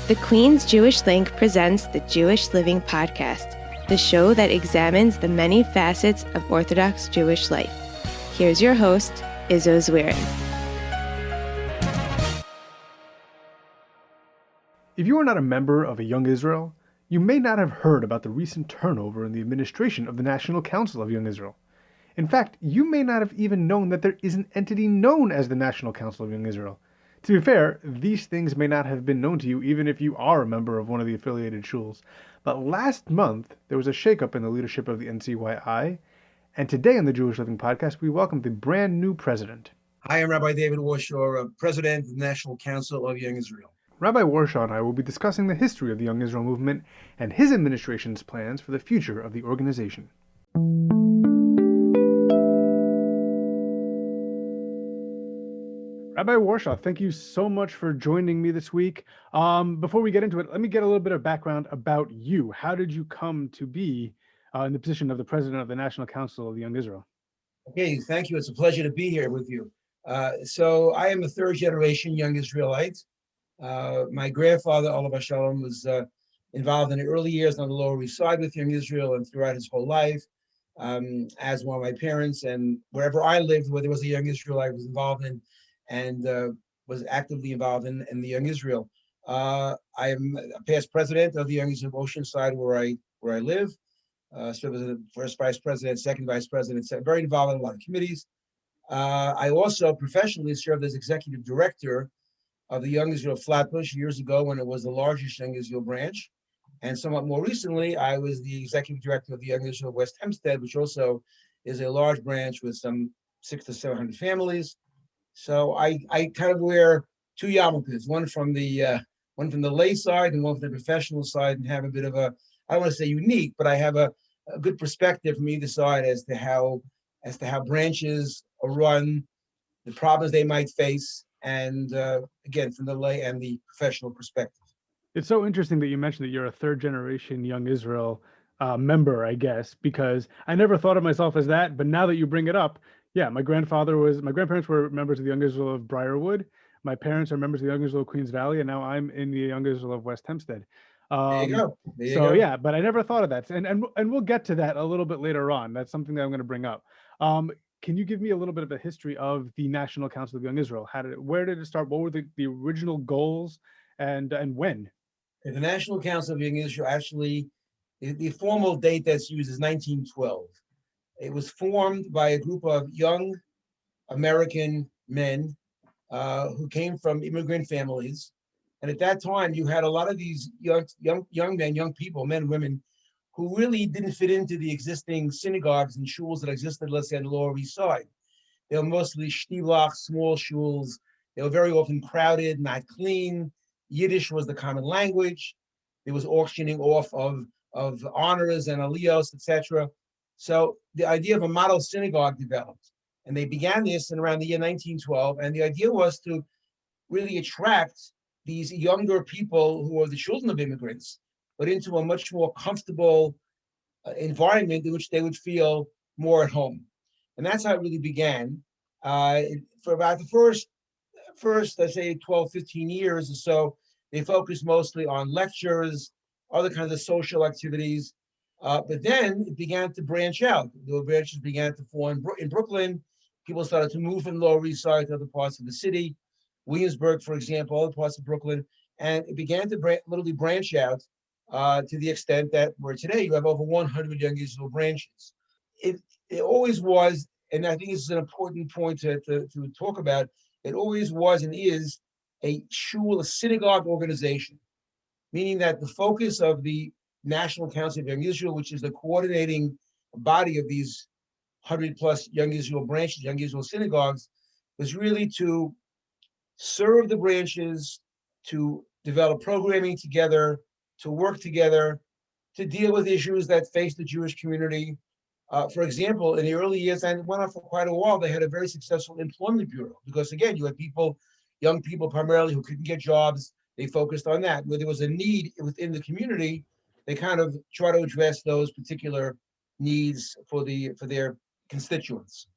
The Queen's Jewish Link presents the Jewish Living Podcast, the show that examines the many facets of Orthodox Jewish life. Here's your host, Izzo Zwirin. If you are not a member of a Young Israel, you may not have heard about the recent turnover in the administration of the National Council of Young Israel. In fact, you may not have even known that there is an entity known as the National Council of Young Israel. To be fair, these things may not have been known to you even if you are a member of one of the affiliated shuls. But last month, there was a shakeup in the leadership of the Ncyi, and today on the Jewish Living Podcast, we welcome the brand new president. Hi, I'm Rabbi David Warshaw, President of the National Council of Young Israel. Rabbi Warshaw and I will be discussing the history of the Young Israel movement and his administration's plans for the future of the organization. Rabbi Warshaw, thank you so much for joining me this week. Before we get into it, let me get a little bit of background about you. How did you come to be in the position of the president of the National Council of the Young Israel? Okay, thank you. It's a pleasure to be here with you. So I am a third generation Young Israelite. My grandfather, Olav Shalom, was involved in the early years on the Lower East Side with Young Israel and throughout his whole life, as one of my parents. And wherever I lived, where there was a Young Israel, I was involved in and was actively involved in the Young Israel. I am a past president of the Young Israel Oceanside, where I live. Served as the first vice president, second vice president, very involved in a lot of committees. I also professionally served as executive director of the Young Israel Flatbush years ago when it was the largest Young Israel branch. And somewhat more recently, I was the executive director of the Young Israel West Hempstead, which also is a large branch with some 600 to 700 families. So I kind of wear two yarmulkes, one from the lay side and one from the professional side, and have a bit of a, I don't want to say unique, but I have a good perspective from either side as to how branches are run, the problems they might face, and again, from the lay and the professional perspective. It's so interesting that you mentioned that you're a third generation Young Israel member, I guess, because I never thought of myself as that. But now that you bring it up, yeah, my grandparents were members of the Young Israel of Briarwood. My parents are members of the Young Israel of Queens Valley, and now I'm in the Young Israel of West Hempstead. There you go. Yeah, but I never thought of that. And we'll get to that a little bit later on. That's something that I'm going to bring up. Can you give me a little bit of a history of the National Council of Young Israel? Where did it start? What were the original goals and when? The National Council of Young Israel, actually, the formal date that's used is 1912. It was formed by a group of young American men who came from immigrant families. And at that time, you had a lot of these young men, young people, men and women, who really didn't fit into the existing synagogues and shuls that existed, let's say, on the Lower East Side. They were mostly shtilach, small shuls. They were very often crowded, not clean. Yiddish was the common language. There was auctioning off of honors and aliyos, etc. So the idea of a model synagogue developed. And they began this in around the year 1912. And the idea was to really attract these younger people who are the children of immigrants, but into a much more comfortable environment in which they would feel more at home. And that's how it really began. For about the first, let's say 12, 15 years or so, they focused mostly on lectures, other kinds of social activities. But then it began to branch out. The branches began to form in Brooklyn. People started to move from the Lower East Side to other parts of the city. Williamsburg, for example, other parts of Brooklyn. And it began to literally branch out to the extent that where today you have over 100 Young Israel branches. It always was, and I think this is an important point to talk about, it always was and is a shul, a synagogue organization, meaning that the focus of the National Council of Young Israel, which is the coordinating body of these 100 plus Young Israel branches, Young Israel synagogues, was really to serve the branches, to develop programming together, to work together, to deal with issues that face the Jewish community. For example, in the early years, and it went on for quite a while, they had a very successful employment bureau because, again, you had people, young people primarily, who couldn't get jobs. They focused on that. Where there was a need within the community, they kind of try to address those particular needs for their constituents.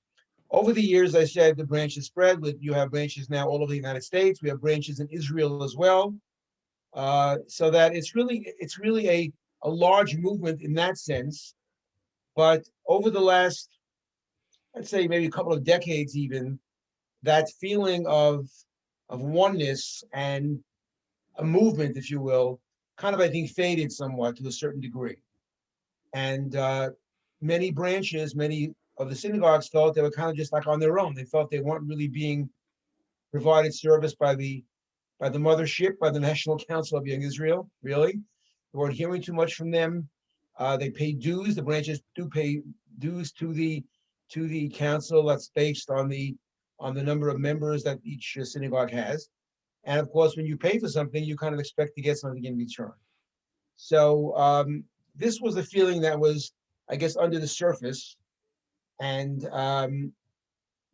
Over the years, I said the branches spread. You have branches now all over the United States. We have branches in Israel as well. So that it's really a large movement in that sense. But over the last, I'd say maybe a couple of decades even, that feeling of oneness and a movement, if you will, kind of I think faded somewhat to a certain degree. And many branches, many of the synagogues felt they were kind of just like on their own. They felt they weren't really being provided service by the mothership, by the National Council of Young Israel, really. They weren't hearing too much from them. They pay dues. The branches do pay dues to the council. That's based on the number of members that each synagogue has. And of course, when you pay for something, you kind of expect to get something in return. So this was a feeling that was, I guess, under the surface. And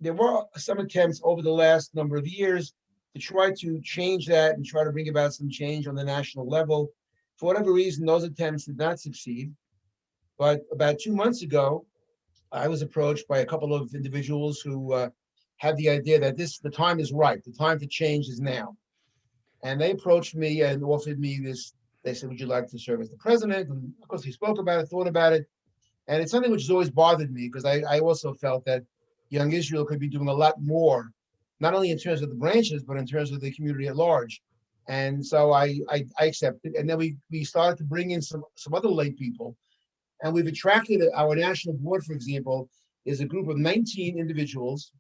there were some attempts over the last number of years to try to change that and try to bring about some change on the national level. For whatever reason, those attempts did not succeed. But about 2 months ago, I was approached by a couple of individuals who had the idea that the time is right. The time to change is now. And they approached me and offered me this. They said, would you like to serve as the president? And of course, we spoke about it, thought about it. And it's something which has always bothered me because I also felt that Young Israel could be doing a lot more, not only in terms of the branches, but in terms of the community at large. And so I accepted. And then we started to bring in some other lay people. And we've attracted our national board, for example, is a group of 19 individuals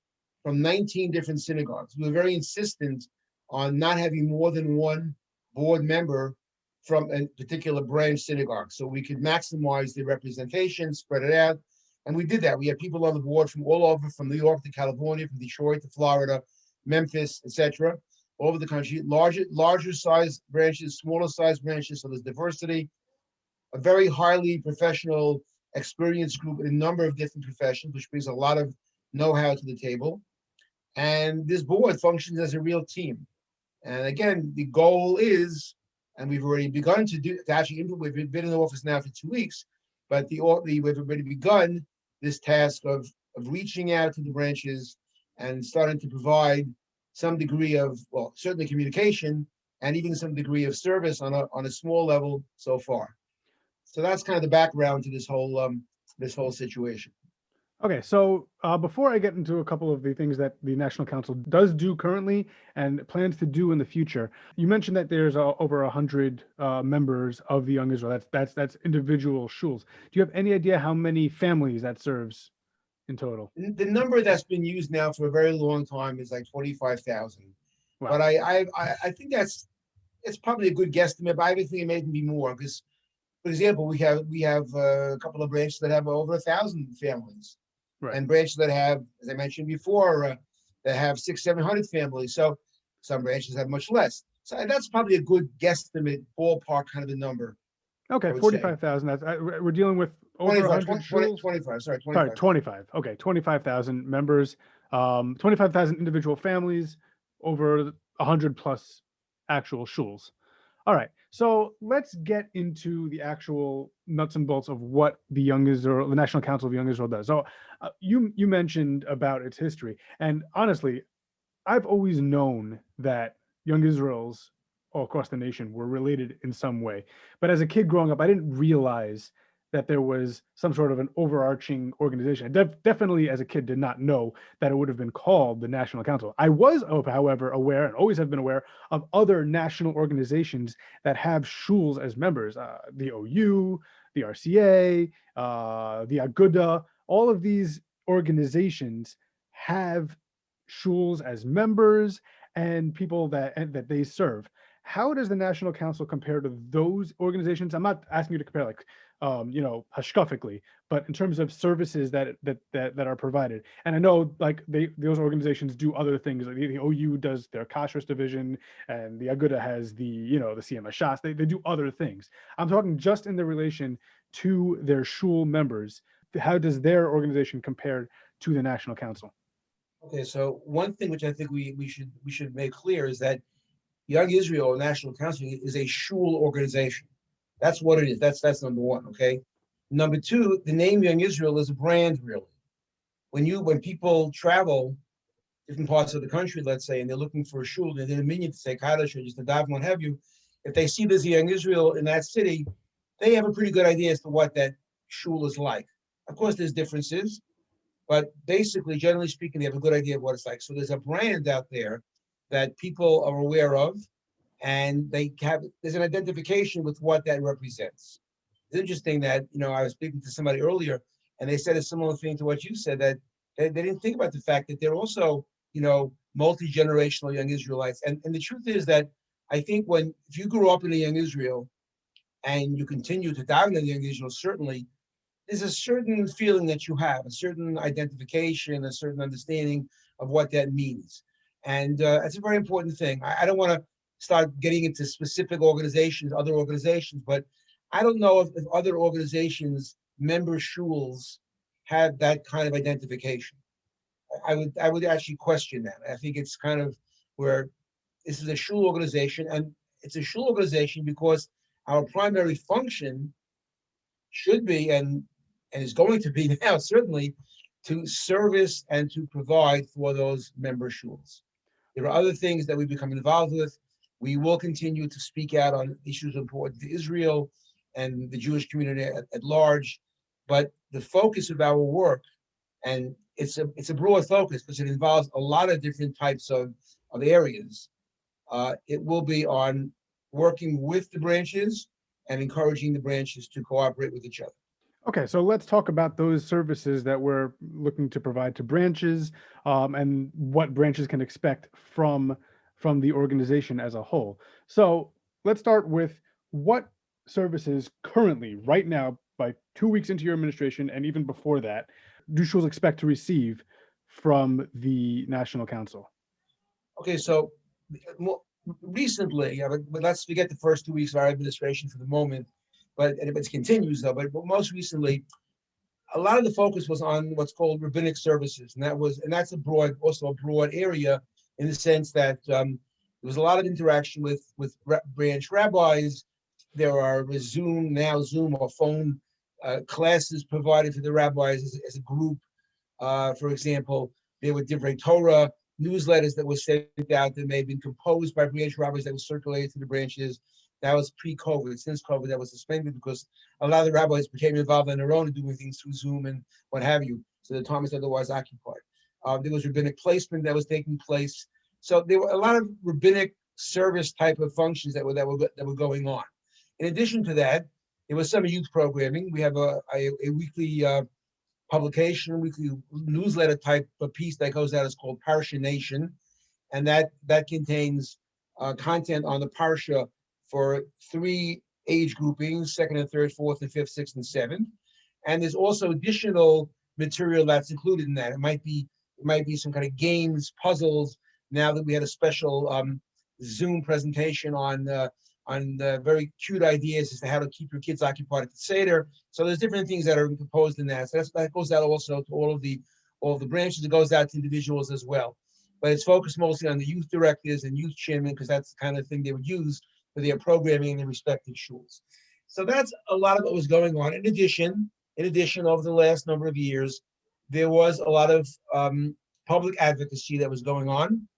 from 19 different synagogues. We were very insistent on not having more than one board member from a particular branch synagogue, so we could maximize the representation, spread it out. And we did that. We had people on the board from all over, from New York to California, from Detroit to Florida, Memphis, etc., all over the country. Larger size branches, smaller size branches, so there's diversity. A very highly professional, experienced group in a number of different professions, which brings a lot of know-how to the table. And this board functions as a real team. And again, the goal is, and we've already begun to actually implement. We've been in the office now for 2 weeks, but we've already begun this task of reaching out to the branches and starting to provide some degree of, well, certainly communication and even some degree of service on a small level so far. So that's kind of the background to this whole situation. Okay, so before I get into a couple of the things that the National Council does do currently and plans to do in the future, you mentioned that there's over 100 members of the Young Israel. That's individual shuls. Do you have any idea how many families that serves in total? The number that's been used now for a very long time is like 25,000. Wow. But I think it's probably a good guesstimate. But I think it may even be more because, for example, we have a couple of branches that have over 1,000 families. Right. And branches that have, as I mentioned before, that have 600-700 families. So some branches have much less. So that's probably a good guesstimate, ballpark kind of a number. Okay, 45,000. That's we're dealing with over 100 25. Sorry, 25. Sorry, 25. Okay, 25,000 members, 25,000 individual families, over 100 plus actual shuls. All right, so let's get into the actual nuts and bolts of what the National Council of Young Israel does. So you mentioned about its history, and honestly, I've always known that Young Israels all across the nation were related in some way. But as a kid growing up, I didn't realize that there was some sort of an overarching organization. I definitely, as a kid, did not know that it would have been called the National Council. I was, however, aware and always have been aware of other national organizations that have shuls as members, the OU, the RCA, the Aguda. All of these organizations have shuls as members and people that they serve. How does the National Council compare to those organizations? I'm not asking you to compare like, hashkafically, but in terms of services that are provided. And I know like those organizations do other things. Like the OU does their kashrus division, and the Aguda has the CMA Shas. They do other things. I'm talking just in the relation to their shul members. How does their organization compare to the National Council? Okay, so one thing which I think we should make clear is that Young Israel National Council is a shul organization. That's what it is. That's number one. Okay. Number two, the name Young Israel is a brand, really. When people travel different parts of the country, let's say, and they're looking for a shul, they're in a minyan to say Kaddish or just a daven, what have you, if they see there's a young Israel in that city, they have a pretty good idea as to what that shul is like. Of course, there's differences, but basically, generally speaking, they have a good idea of what it's like. So there's a brand out there that people are aware of, and there's an identification with what that represents. It's interesting that, I was speaking to somebody earlier, and they said a similar thing to what you said, that they didn't think about the fact that they're also, multi-generational young Israelites. And the truth is that I think if you grew up in a young Israel and you continue to daven in young Israel, certainly there's a certain feeling that you have, a certain identification, a certain understanding of what that means. And it's a very important thing. I don't want to start getting into specific organizations, other organizations, but I don't know if other organizations, member shuls, have that kind of identification. I would actually question that. I think it's kind of where this is a shul organization, and it's a shul organization because our primary function should be and is going to be now certainly to service and to provide for those member shuls. There are other things that we become involved with. We will continue to speak out on issues important to Israel and the Jewish community at large, but the focus of our work, and it's a broad focus because it involves a lot of different types of areas. It will be on working with the branches and encouraging the branches to cooperate with each other. Okay, so let's talk about those services that we're looking to provide to branches, and what branches can expect from the organization as a whole. So let's start with what services currently, right now, by 2 weeks into your administration, and even before that, do shuls expect to receive from the National Council? Okay, so recently, but let's forget the first 2 weeks of our administration for the moment, but it continues though. But most recently, a lot of the focus was on what's called Rabbinic Services, and that's also a broad area in the sense that there was a lot of interaction with branch rabbis. There are Zoom or phone classes provided for the rabbis as a group. For example, there were Divrei Torah newsletters that were sent out that may have been composed by branch rabbis that was circulated to the branches. That was pre-COVID. Since COVID, that was suspended because a lot of the rabbis became involved on their own and doing things through Zoom and what have you. So the time is otherwise occupied. There was rabbinic placement that was taking place. So there were a lot of rabbinic service type of functions that were going on. In addition to that, there was some youth programming. We have a weekly publication, weekly newsletter type of piece that goes out. It's called Parsha Nation, and that contains content on the Parsha for 3 age groupings: second and third, fourth and fifth, sixth and seventh. And there's also additional material that's included in that. It might be some kind of games, puzzles. Now that we had a special Zoom presentation on very cute ideas as to how to keep your kids occupied at the Seder. So there's different things that are composed in that. So that goes out also to all of the branches. It goes out to individuals as well. But it's focused mostly on the youth directors and youth chairmen because that's the kind of thing they would use for their programming in their respective shuls. So that's a lot of what was going on. In addition, over the last number of years, there was a lot of public advocacy that was going on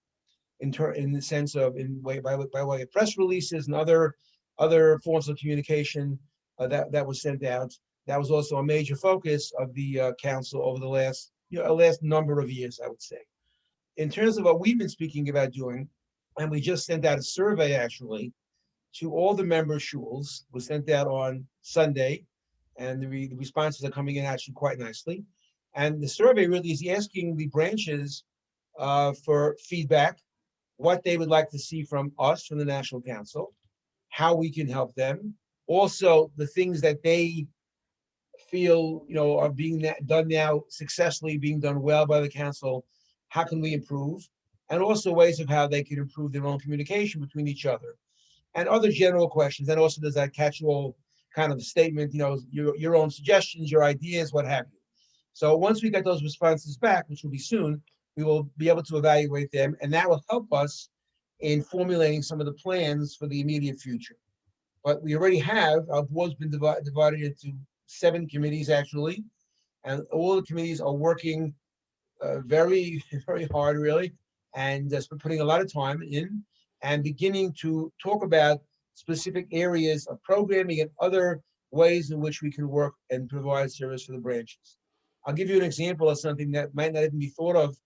in the sense of by way of press releases and other forms of communication that was sent out. That was also a major focus of the council over the last number of years, I would say. In terms of what we've been speaking about doing, and we just sent out a survey actually to all the member shuls. Was sent out on Sunday, and the responses are coming in actually quite nicely. And the survey really is asking the branches for feedback, what they would like to see from us, from the National Council, how we can help them. Also, the things that they feel are being done now successfully, being done well by the council. How can we improve? And also ways of how they can improve their own communication between each other, and other general questions. And also, does that catch-all kind of statement? Your own suggestions, your ideas, what have you. So once we get those responses back, which will be soon, we will be able to evaluate them, and that will help us in formulating some of the plans for the immediate future. But we already have, our board's been divided into 7 committees actually, and all the committees are working very, very hard really, and putting a lot of time in and beginning to talk about specific areas of programming and other ways in which we can work and provide service for the branches. I'll give you an example of something that might not even be thought of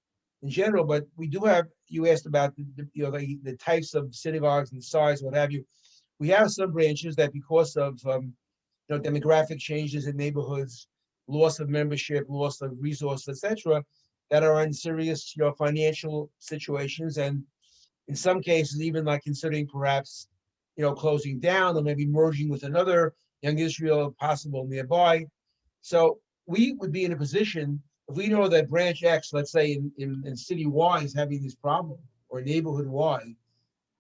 in general, but we do have, you asked about the types of synagogues and the size, what have you. We have some branches that because of demographic changes in neighborhoods, loss of membership, loss of resources, etc., that are in serious financial situations, and in some cases even like considering perhaps closing down or maybe merging with another Young Israel possible nearby. So we would be in a position, if we know that branch X, let's say in city Y, is having this problem, or neighborhood Y,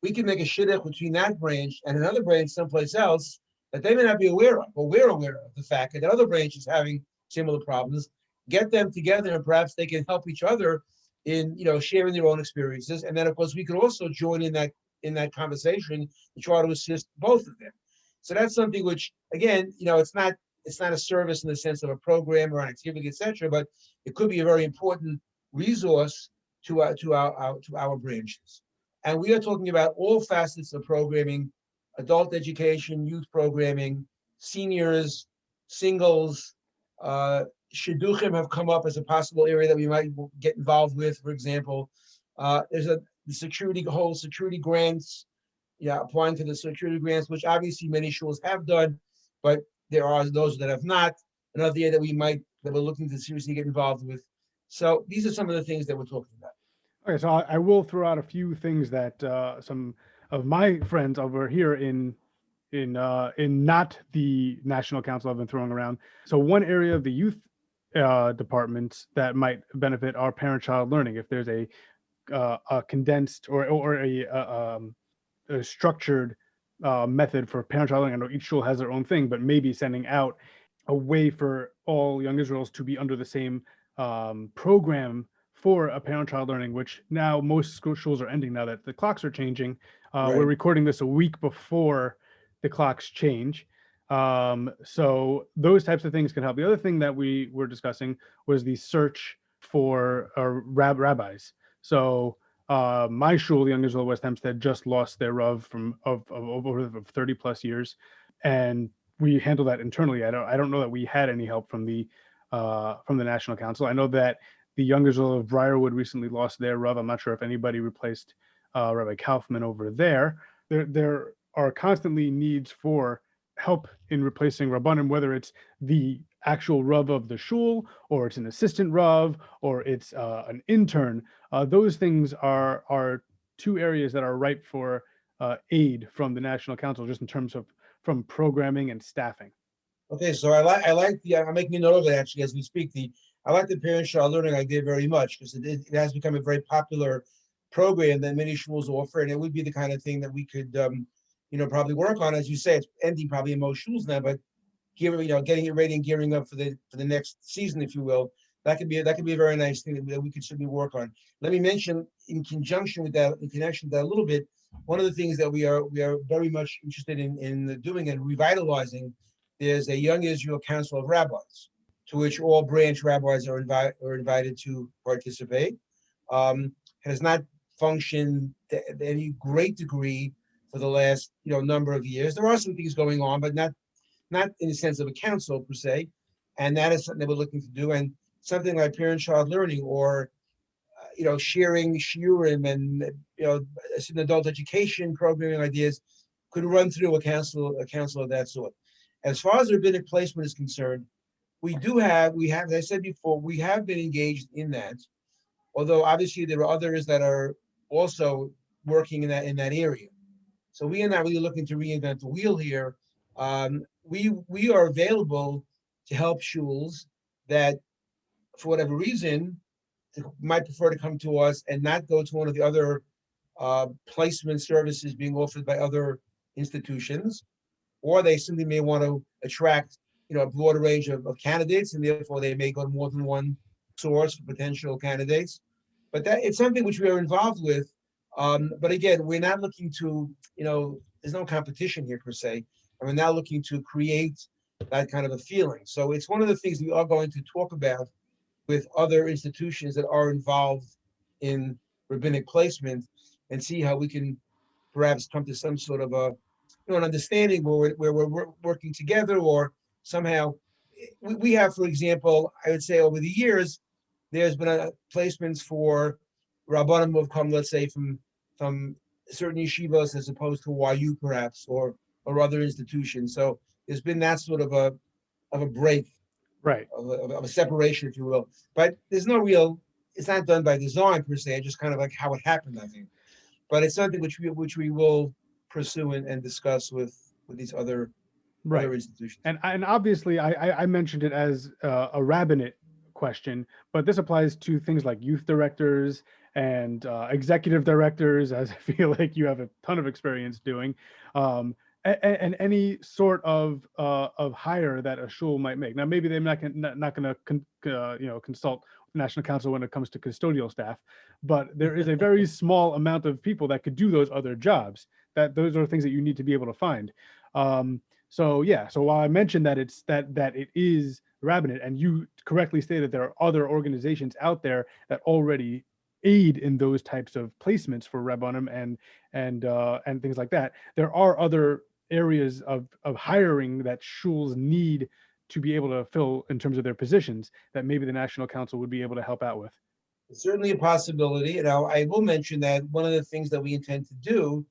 we can make a shidduch between that branch and another branch someplace else that they may not be aware of, but we're aware of the fact that other branch is having similar problems. Get them together, and perhaps they can help each other in sharing their own experiences. And then of course we could also join in that conversation and try to assist both of them. So that's something which, again, it's not a service in the sense of a program or an activity, etc., but it could be a very important resource to our branches. And we are talking about all facets of programming: adult education, youth programming, seniors, singles. Shidduchim have come up as a possible area that we might get involved with. For example, there's the whole security grants. Applying for the security grants, which obviously many schools have done, but there are those that have not. Another area that we're looking to seriously get involved with. So these are some of the things that we're talking about. Okay, so I will throw out a few things that some of my friends over here in not the National Council have been throwing around. So one area of the youth departments that might benefit are parent-child learning. If there's a condensed or a structured method for parent-child learning. I know each shul has their own thing, but maybe sending out a way for all Young Israels to be under the same program for a parent-child learning, which now most schools are ending now that the clocks are changing. Right. We're recording this a week before the clocks change. So those types of things can help. The other thing that we were discussing was the search for rabbis. So my shul, Young Israel West Hempstead, just lost their Rav of over 30 plus years, and we handle that internally. I don't know that we had any help from the National Council. I know that the Young Israel of Briarwood recently lost their Rav. I'm not sure if anybody replaced Rabbi Kaufman over there. There are constantly needs for help in replacing Rabbanim, whether it's the actual Rav of the shul, or it's an assistant Rav, or it's an intern. Those things are two areas that are ripe for aid from the National Council, just in terms of from programming and staffing. Okay, so I'm making a note of it actually as we speak. I like the parent-child learning idea very much, because it has become a very popular program that many schools offer, and it would be the kind of thing that we could probably work on. As you say, it's ending probably in most schools now, but getting it ready and gearing up for the next season, if you will, that could be a very nice thing that we could certainly work on. Let me mention, in connection with that a little bit, one of the things that we are very much interested in doing and revitalizing. There's a Young Israel Council of Rabbis, to which all branch rabbis are invited to participate. Has not functioned to any great degree for the last number of years. There are some things going on, but not in the sense of a council per se, and that is something that we're looking to do. And something like parent-child learning, or sharing shiurim and adult education programming ideas, could run through a council of that sort. As far as rabbinic placement is concerned, we have, as I said before, we have been engaged in that. Although obviously there are others that are also working in that area. So we are not really looking to reinvent the wheel here. We are available to help shuls that, for whatever reason, might prefer to come to us and not go to one of the other placement services being offered by other institutions, or they simply may want to attract a broader range of candidates, and therefore they may go to more than one source for potential candidates. But that it's something which we are involved with. But again, we're not looking to, there's no competition here per se, and we're not looking to create that kind of a feeling. So it's one of the things we are going to talk about with other institutions that are involved in rabbinic placement, and see how we can perhaps come to some sort of an understanding where we're working together, or somehow we have, for example, I would say over the years, there's been placements for Rabbanim who have come, let's say, from certain yeshivas as opposed to YU perhaps, or other institutions. So there's been that sort of a break, Right. of a separation, if you will. But there's no real. It's not done by design per se. Just kind of like how it happened, I think. But it's something which we will pursue and discuss with these other institutions. And obviously, I mentioned it as a rabbinate question, but this applies to things like youth directors and executive directors, as I feel like you have a ton of experience doing, and any sort of hire that a shul might make. Now, maybe they're not going to consult the National Council when it comes to custodial staff, but there is a very small amount of people that could do those other jobs. Those are things that you need to be able to find. So while I mentioned that it is rabbinate, and you correctly stated there are other organizations out there that already aid in those types of placements for rabbanim and things like that, there are other areas of hiring that shuls need to be able to fill in terms of their positions that maybe the National Council would be able to help out with. It's certainly a possibility. I will mention that one of the things that we intend to do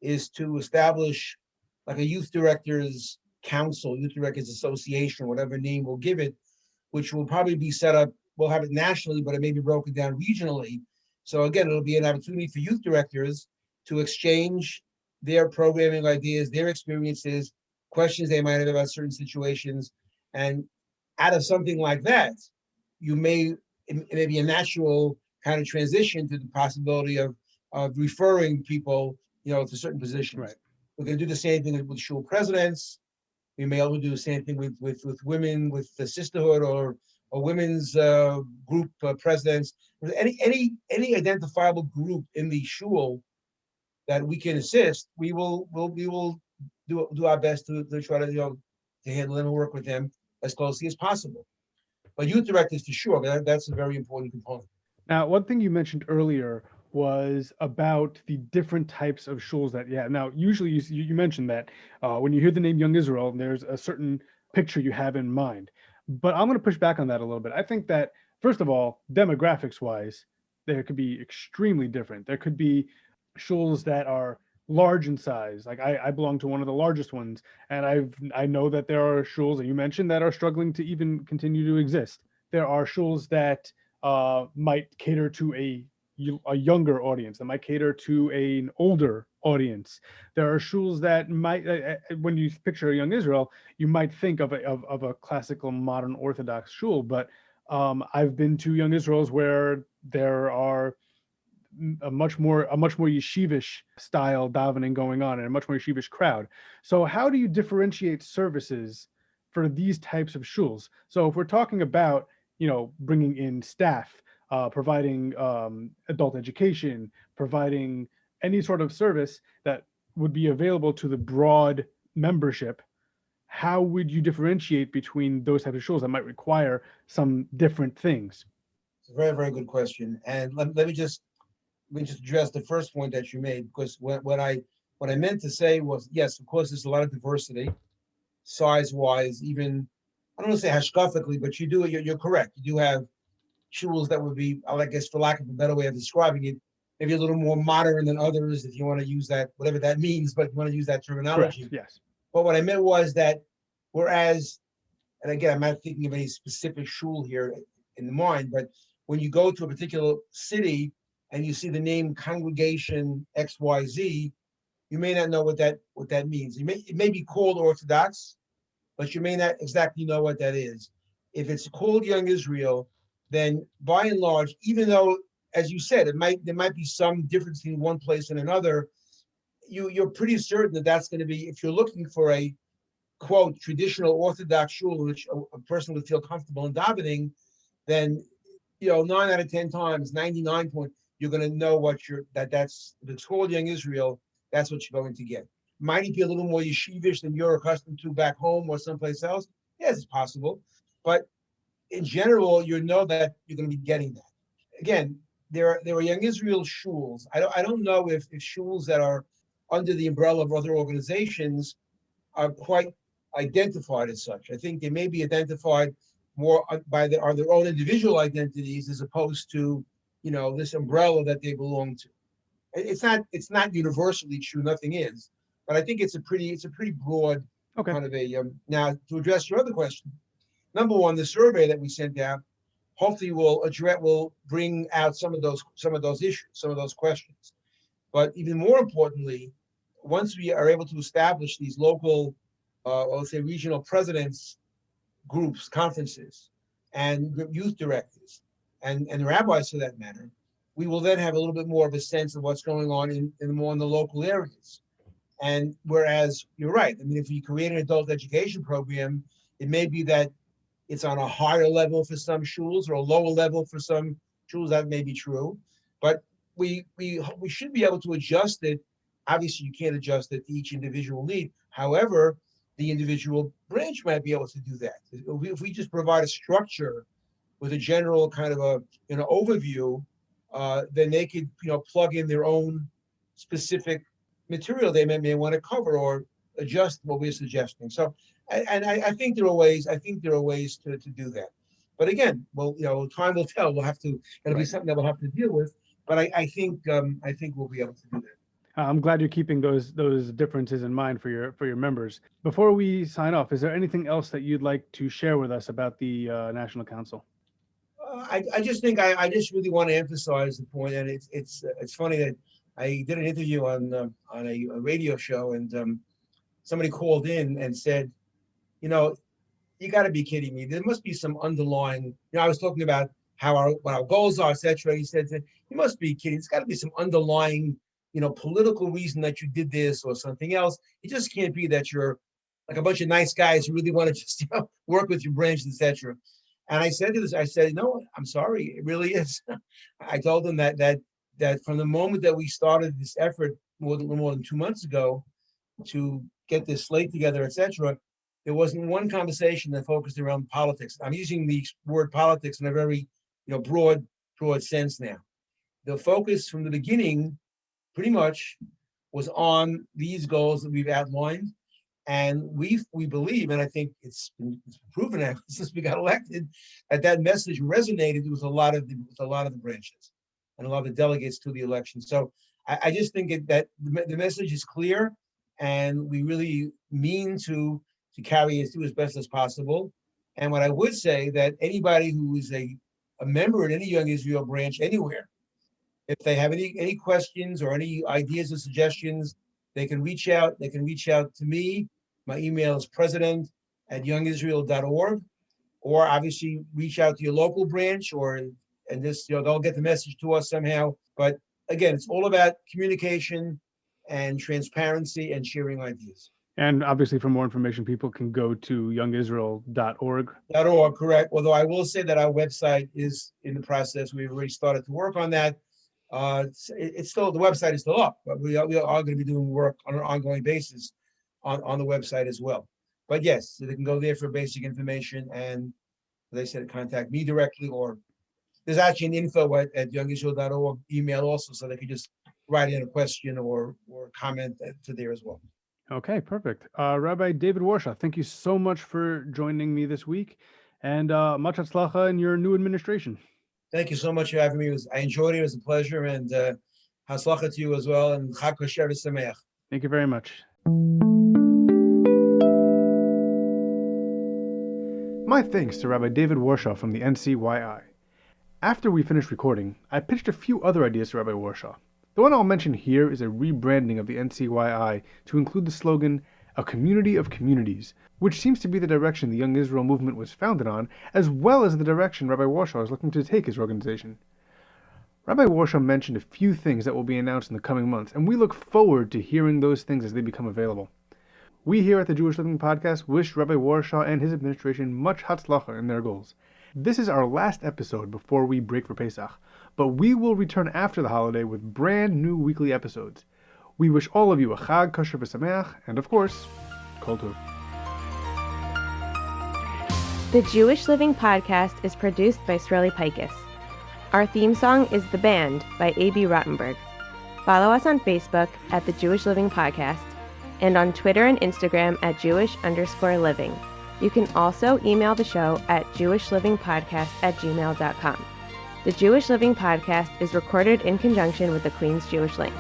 is to establish like a youth directors council, youth directors association, whatever name we'll give it, which will probably be set up. We'll have it nationally, but it may be broken down regionally. So again, it'll be an opportunity for youth directors to exchange their programming ideas, their experiences, questions they might have about certain situations. And out of something like that, it may be a natural kind of transition to the possibility of referring people, to certain positions. Right. We're going to do the same thing with shul presidents. We may also do the same thing with women, with the sisterhood or women's group presidents. Any identifiable group in the shul that we can assist, we will do our best to try to handle them and work with them as closely as possible. But youth directors, for sure, that's a very important component. Now, one thing you mentioned earlier was about the different types of shuls that you have. Now, usually you mentioned that when you hear the name Young Israel, there's a certain picture you have in mind. But I'm going to push back on that a little bit. I think that, first of all, demographics-wise, there could be extremely different. There could be shuls that are large in size. Like I belong to one of the largest ones, and I know that there are shuls that you mentioned that are struggling to even continue to exist. There are shuls that might cater to a younger audience, that might cater to an older audience. There are shuls that might, when you picture a Young Israel, you might think of a classical modern Orthodox shul, but I've been to Young Israels where there are a much more yeshivish style davening going on and a much more yeshivish crowd. So how do you differentiate services for these types of shuls? So if we're talking about, bringing in staff, providing adult education, providing any sort of service that would be available to the broad membership, how would you differentiate between those types of shuls that might require some different things? It's a very, very good question. And let me just address the first point that you made, because what I meant to say was, yes, of course, there's a lot of diversity, size-wise, even, I don't want to say hashkafically, but you're correct. You do have shuls that would be, I guess, for lack of a better way of describing it, maybe a little more modern than others, if you want to use that, whatever that means, but you want to use that terminology. Correct, yes. But what I meant was that whereas, and again, I'm not thinking of any specific shul here in mind, but when you go to a particular city and you see the name Congregation XYZ, you may not know what that means. It may be called Orthodox, but you may not exactly know what that is. If it's called Young Israel, then by and large, even though, as you said, there might be some difference between one place and another, you're pretty certain that that's going to be, if you're looking for a quote traditional Orthodox shul, which a person would feel comfortable in davening, then 9 out of 10 times, 99 point, you're going to know that's if it's called Young Israel, that's what you're going to get. Might it be a little more yeshivish than you're accustomed to back home or someplace else? Yes, it's possible, but in general, you know that you're going to be getting that. Again, there are Young Israel shuls. I don't know if shuls that are under the umbrella of other organizations are quite identified as such. I think they may be identified more by their own individual identities as opposed to, this umbrella that they belong to. It's not universally true. Nothing is, but I think it's a pretty broad kind of a. Now, to address your other question, number one, the survey that we sent out hopefully will bring out some of those issues, some of those questions. But even more importantly, once we are able to establish these local, let's say regional presidents, groups, conferences, and youth directors, and rabbis for that matter, we will then have a little bit more of a sense of what's going on in the local areas. And whereas you're right, I mean, if you create an adult education program, it may be that it's on a higher level for some shuls or a lower level for some shuls. That may be true, but we should be able to adjust it. Obviously, you can't adjust it to each individual need. However, the individual branch might be able to do that. If we just provide a structure with a general kind of a overview, then they could plug in their own specific material they may want to cover or adjust what we're suggesting. So, and I think there are ways. to do that. But again, time will tell. It'll be something that we'll have to deal with. But I think we'll be able to do that. I'm glad you're keeping those differences in mind for your members. Before we sign off, is there anything else that you'd like to share with us about the National Council? I just think I just really want to emphasize the point, and it's funny that I did an interview on a radio show, and somebody called in and said, you got to be kidding me. There must be some underlying. I was talking about what our goals are, etc. He said, you must be kidding. It's got to be some underlying, political reason that you did this or something else. It just can't be that you're like a bunch of nice guys who really want to just work with your branch, etc. And I said to this, no, I'm sorry, it really is. I told them that from the moment that we started this effort more than 2 months ago to get this slate together, etc., there wasn't one conversation that focused around politics. I'm using the word politics in a very broad sense now. The focus from the beginning pretty much was on these goals that we've outlined. And we believe, and I think it's proven now since we got elected, that message resonated with a lot of the branches and a lot of the delegates to the election. So I just think that the message is clear, and we really mean to carry it through as best as possible. And what I would say that anybody who is a member in any Young Israel branch anywhere, if they have any questions or any ideas or suggestions, they can reach out. They can reach out to me. My email is president@youngisrael.org, or obviously reach out to your local branch, they'll get the message to us somehow. But again, it's all about communication and transparency and sharing ideas. And obviously, for more information, people can go to youngisrael.org. .org, correct. Although I will say that our website is in the process. We've already started to work on that. It's still, the website is still up, but we are going to be doing work on an ongoing basis on the website as well. But yes, so they can go there for basic information, and they said contact me directly, or there's actually an info at youngisrael.org email also, so they can just write in a question or comment to there as well. Okay, perfect. Rabbi David Warshaw, thank you so much for joining me this week, and much hatzlacha in your new administration. Thank you so much for having me. I enjoyed it. It was a pleasure, and hatzlacha to you as well, and Chag Kosher V'Sameach. Thank you very much. My thanks to Rabbi David Warshaw from the Ncyi. After we finished recording, I pitched a few other ideas to Rabbi Warshaw. The one I'll mention here is a rebranding of the Ncyi to include the slogan, "A Community of Communities," which seems to be the direction the Young Israel movement was founded on, as well as the direction Rabbi Warshaw is looking to take his organization. Rabbi Warshaw mentioned a few things that will be announced in the coming months, and we look forward to hearing those things as they become available. We here at the Jewish Living Podcast wish Rabbi Warshaw and his administration much hatzlacha in their goals. This is our last episode before we break for Pesach, but we will return after the holiday with brand new weekly episodes. We wish all of you a Chag Kosher V'Sameach, and of course, Kol Tov. The Jewish Living Podcast is produced by Sreli Paikus. Our theme song is The Band by A.B. Rottenberg. Follow us on Facebook at The Jewish Living Podcast and on Twitter and Instagram at Jewish_living. You can also email the show at jewishlivingpodcast@gmail.com. The Jewish Living Podcast is recorded in conjunction with the Queen's Jewish Link.